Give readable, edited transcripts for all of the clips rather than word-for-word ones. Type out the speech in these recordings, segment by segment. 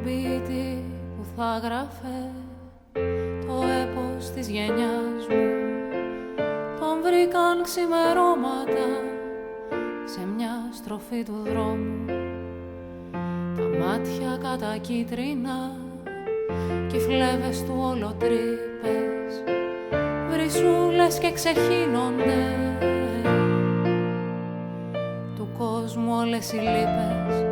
ποιητή που θα γράφε το έπος της γενιάς μου. Τον βρήκαν ξημερώματα σε μια στροφή του δρόμου. Τα μάτια κατακίτρινα κι οι φλέβες του ολοτρύπες, βρυσούλες και ξεχύνονται του κόσμου όλες οι λύπες.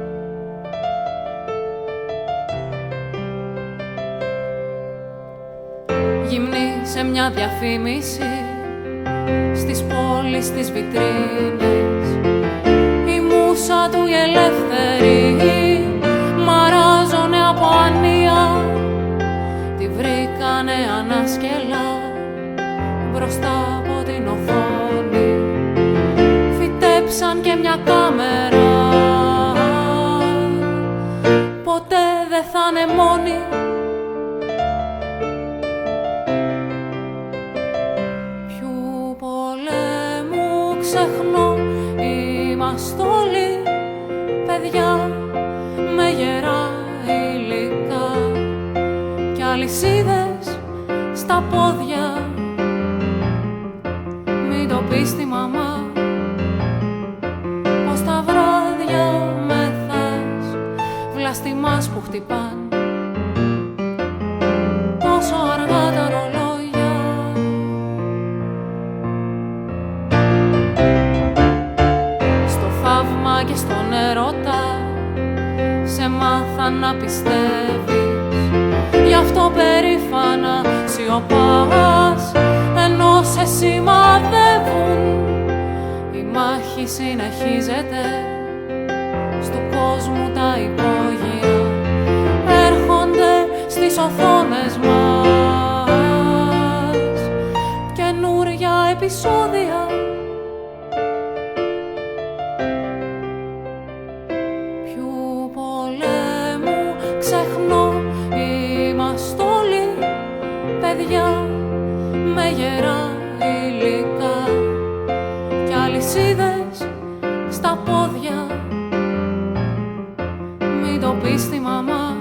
Γυμνή σε μια διαφήμιση στις πόλεις τις βιτρίνες, η μούσα του η ελεύθερη μαράζωνε από ανία. Τη βρήκανε ανάσκελα μπροστά από την οθόνη, φυτέψαν και μια κάμερα, ποτέ δεν θα είναι μόνη. Ξεχνώ, είμαστε όλοι παιδιά με γερά υλικά κι αλυσίδες στα πόδια. Μην το πεις στη μαμά πως τα βράδια μεθάς βλαστημάς που χτυπάν τόσο αργά τα ρολόγια. Και στον ερώτα σε μάθαν να πιστεύεις, γι' αυτό περήφανα σιωπάς ενώ σε σημαδεύουν. Η μάχη συνεχίζεται στου κόσμου, τα υπόγεια έρχονται στις οθόνες μας καινούρια επεισόδια. Ξεχνώ, είμαστε όλοι παιδιά με γερά υλικά κι αλυσίδες στα πόδια. Μην το πεις στη μαμά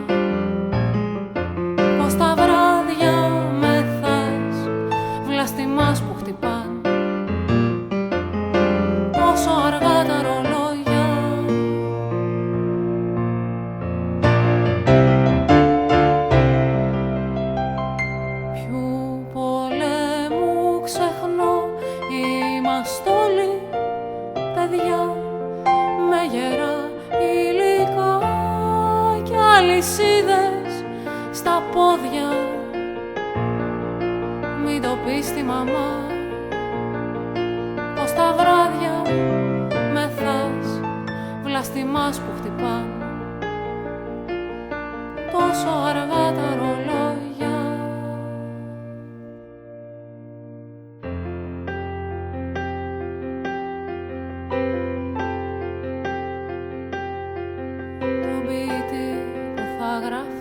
πως τα βράδια μεθάς βλαστημάς που χτυπάν τόσο αργά τα ρολόγια. Είμαστε όλοι παιδιά με γερά υλικά κι αλυσίδες στα πόδια. Μην το πεις στη μαμά πως τα βράδια μεθάς βλαστημάς που χτυπάν τόσο αργά τα ρολόγια. Που θα γράφει